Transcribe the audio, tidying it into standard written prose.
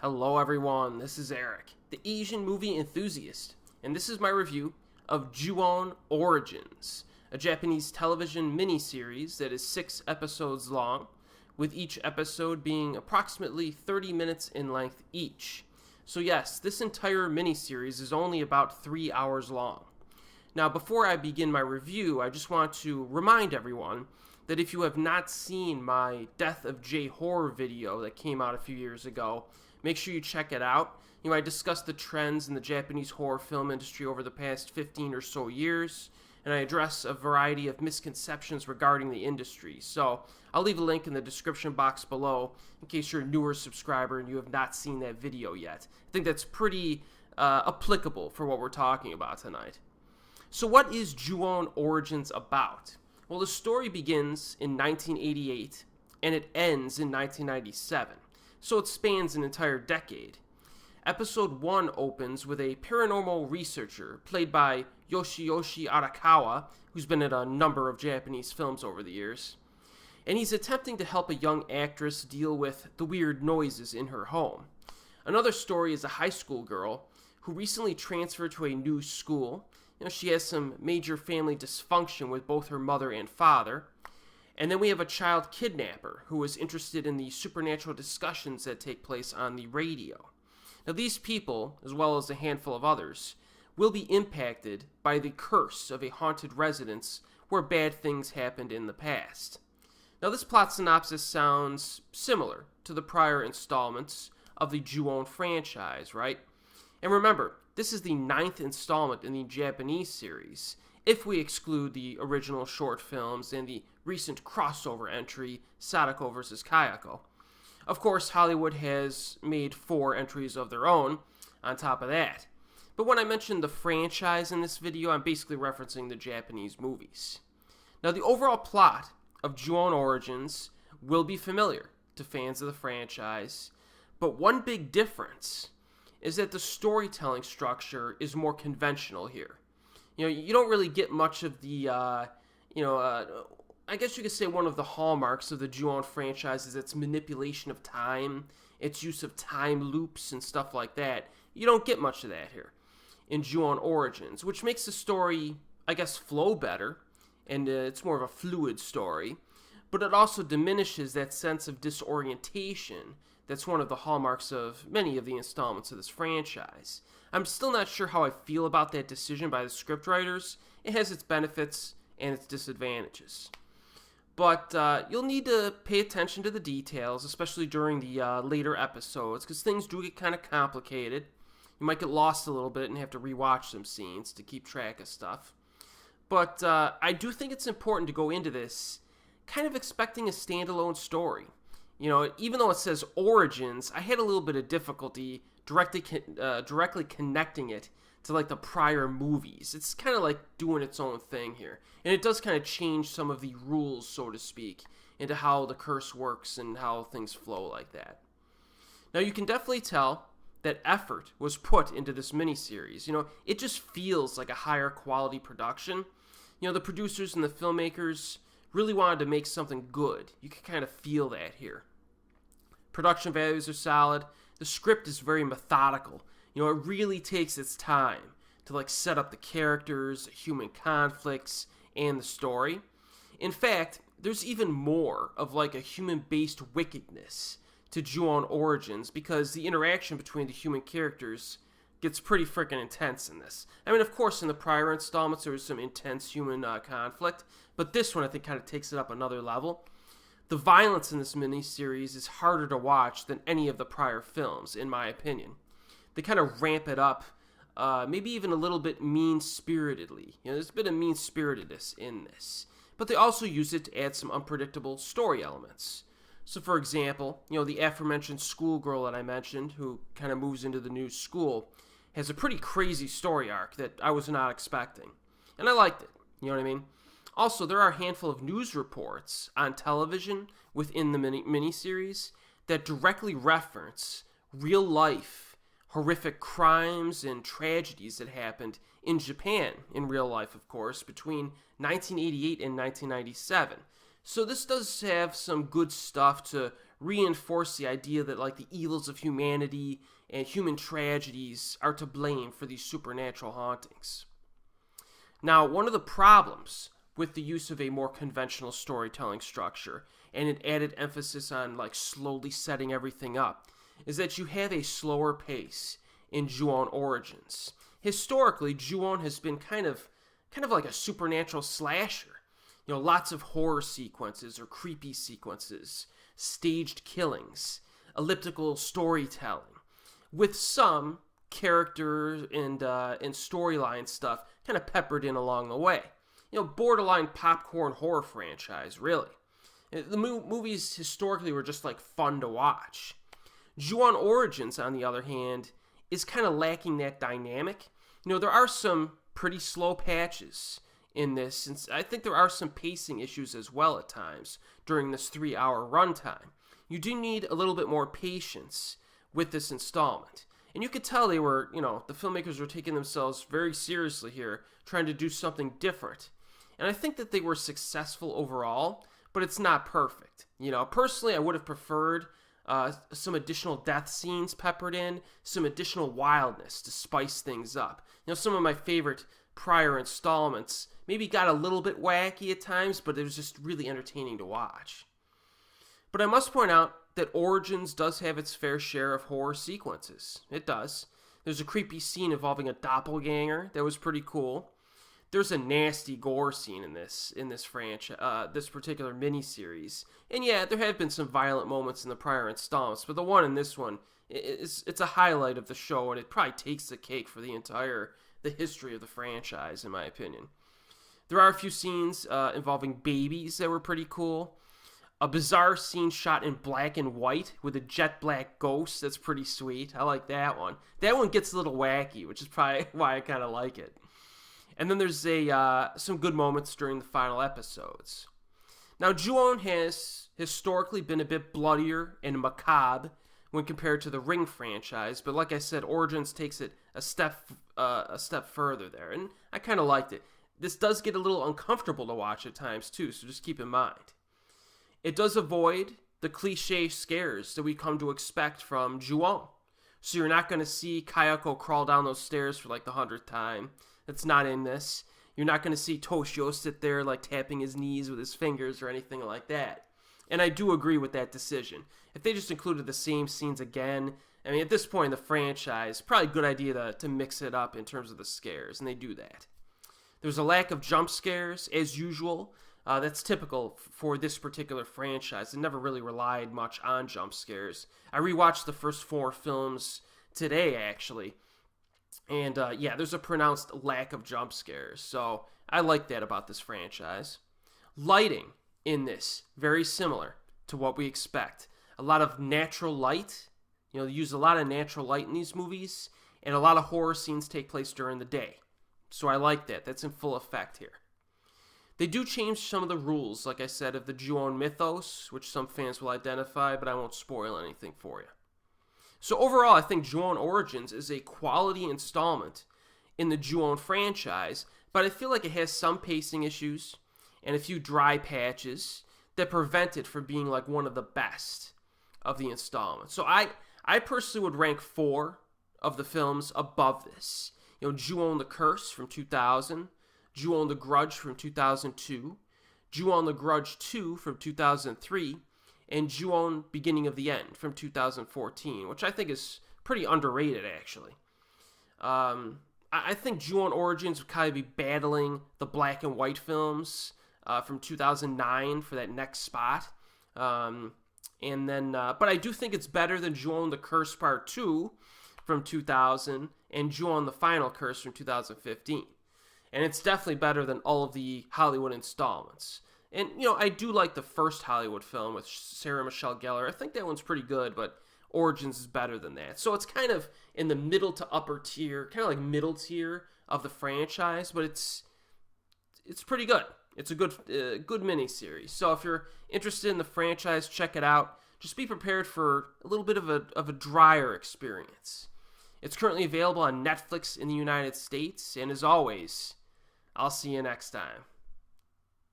Hello everyone, this is Erik, the Asian movie enthusiast, and this is my review of Ju-on Origins, a Japanese television miniseries that is 6 episodes long, with each episode being approximately 30 minutes in length each. So yes, this entire miniseries is only about 3 hours long. Now before I begin my review, I just want to remind everyone that if you have not seen my Death of J horror video that came out a few years ago, make sure you check it out. I discuss the trends in the Japanese horror film industry over the past 15 or so years, and I address a variety of misconceptions regarding the industry. So I'll leave a link in the description box below in case you're a newer subscriber and you have not seen that video yet. I think that's pretty applicable for what we're talking about tonight. So what is Ju-on Origins about? Well, the story begins in 1988 and it ends in 1997. So it spans an entire decade. Episode 1 opens with a paranormal researcher played by Yoshiyoshi Arakawa, who's been in a number of Japanese films over the years. And he's attempting to help a young actress deal with the weird noises in her home. Another story is a high school girl who recently transferred to a new school. She has some major family dysfunction with both her mother and father. And then we have a child kidnapper who is interested in the supernatural discussions that take place on the radio. Now these people, as well as a handful of others, will be impacted by the curse of a haunted residence where bad things happened in the past. Now this plot synopsis sounds similar to the prior installments of the Ju-on franchise, right? And remember, this is the 9th installment in the Japanese series, if we exclude the original short films and the recent crossover entry, Sadako vs. Kayako. Of course, Hollywood has made 4 entries of their own on top of that. But when I mention the franchise in this video, I'm basically referencing the Japanese movies. Now, the overall plot of Ju-on Origins will be familiar to fans of the franchise, but one big difference is that the storytelling structure is more conventional here. You don't really get much of the, I guess you could say one of the hallmarks of the Ju-on franchise is its manipulation of time, its use of time loops and stuff like that. You don't get much of that here in Ju-on Origins, which makes the story, I guess, flow better, and it's more of a fluid story, but it also diminishes that sense of disorientation that's one of the hallmarks of many of the installments of this franchise. I'm still not sure how I feel about that decision by the scriptwriters. It has its benefits and its disadvantages. But you'll need to pay attention to the details, especially during the later episodes, because things do get kind of complicated. You might get lost a little bit and have to rewatch some scenes to keep track of stuff. But I do think it's important to go into this kind of expecting a standalone story. Even though it says Origins, I had a little bit of difficulty directly connecting it to like the prior movies. It's kind of like doing its own thing here. And it does kind of change some of the rules, so to speak, into how the curse works and how things flow like that. Now you can definitely tell that effort was put into this miniseries. It just feels like a higher quality production. The producers and the filmmakers really wanted to make something good. You can kind of feel that here. Production values are solid. The script is very methodical. It really takes its time to set up the characters, human conflicts, and the story. In fact, there's even more of a human-based wickedness to Ju-on Origins because the interaction between the human characters gets pretty freaking intense in this. Of course, in the prior installments there was some intense human conflict, but this one I think kind of takes it up another level. The violence in this miniseries is harder to watch than any of the prior films, in my opinion. They kind of ramp it up, maybe even a little bit mean-spiritedly. There's a bit of mean-spiritedness in this. But they also use it to add some unpredictable story elements. So, for example, the aforementioned schoolgirl that I mentioned, who kind of moves into the new school, has a pretty crazy story arc that I was not expecting. And I liked it, you know what I mean? Also, there are a handful of news reports on television within the miniseries that directly reference real-life horrific crimes and tragedies that happened in Japan, in real life, of course, between 1988 and 1997. So this does have some good stuff to reinforce the idea that like the evils of humanity and human tragedies are to blame for these supernatural hauntings. Now, one of the problems with the use of a more conventional storytelling structure and an added emphasis on like slowly setting everything up is that you have a slower pace in Ju-on Origins. Historically, Ju-on has been kind of like a supernatural slasher. You know, lots of horror sequences or creepy sequences, staged killings, elliptical storytelling, with some character and storyline stuff kind of peppered in along the way. You know, borderline popcorn horror franchise, really. The movies historically were just like fun to watch. Ju-on Origins, on the other hand, is kind of lacking that dynamic. You know, there are some pretty slow patches in this, and I think there are some pacing issues as well at times during this 3-hour runtime. You do need a little bit more patience with this installment. And you could tell they were, you know, the filmmakers were taking themselves very seriously here, trying to do something different. And I think that they were successful overall, but it's not perfect. You know, personally, I would have preferred some additional death scenes peppered in, some additional wildness to spice things up. You know, some of my favorite prior installments maybe got a little bit wacky at times, but it was just really entertaining to watch. But I must point out that Origins does have its fair share of horror sequences. It does. There's a creepy scene involving a doppelganger that was pretty cool. There's a nasty gore scene in this franchise, this particular miniseries. And yeah, there have been some violent moments in the prior installments, but the one in this one, it's a highlight of the show, and it probably takes the cake for the history of the franchise, in my opinion. There are a few scenes involving babies that were pretty cool. A bizarre scene shot in black and white with a jet black ghost that's pretty sweet. I like that one. That one gets a little wacky, which is probably why I kind of like it. And then there's some good moments during the final episodes. Now, Ju-on has historically been a bit bloodier and macabre when compared to the Ring franchise, but like I said, Origins takes it a step further there, and I kind of liked it. This does get a little uncomfortable to watch at times too, so just keep in mind. It does avoid the cliche scares that we come to expect from Ju-on. So you're not going to see Kayako crawl down those stairs for like the 100th time. That's not in this. You're not going to see Toshio sit there like tapping his knees with his fingers or anything like that. And I do agree with that decision. If they just included the same scenes again, I mean, at this point in the franchise, probably a good idea to mix it up in terms of the scares, and they do that. There's a lack of jump scares, as usual. That's typical for this particular franchise. It never really relied much on jump scares. I rewatched the first 4 films today, actually. And yeah, there's a pronounced lack of jump scares. So I like that about this franchise. Lighting in this, very similar to what we expect. A lot of natural light. You know, they use a lot of natural light in these movies. And a lot of horror scenes take place during the day. So I like that. That's in full effect here. They do change some of the rules, like I said, of the Ju-on mythos, which some fans will identify, but I won't spoil anything for you. So overall, I think Ju-on Origins is a quality installment in the Ju-on franchise, but I feel like it has some pacing issues and a few dry patches that prevent it from being like one of the best of the installments. So I personally would rank 4 of the films above this. You know, Ju-on the Curse from 2000, Ju-on the Grudge from 2002, Ju-on the Grudge 2 from 2003, and Ju-on Beginning of the End from 2014, which I think is pretty underrated, actually. I think Ju-on Origins would kind of be battling the black and white films from 2009 for that next spot. But I do think it's better than Ju-on the Curse Part 2 from 2000 and Ju-on the Final Curse from 2015. And it's definitely better than all of the Hollywood installments. And, you know, I do like the first Hollywood film with Sarah Michelle Gellar. I think that one's pretty good, but Origins is better than that. So it's kind of in the middle to upper tier, kind of like middle tier of the franchise, but it's pretty good. It's a good miniseries. So if you're interested in the franchise, check it out. Just be prepared for a little bit of a drier experience. It's currently available on Netflix in the United States, and as always, I'll see you next time.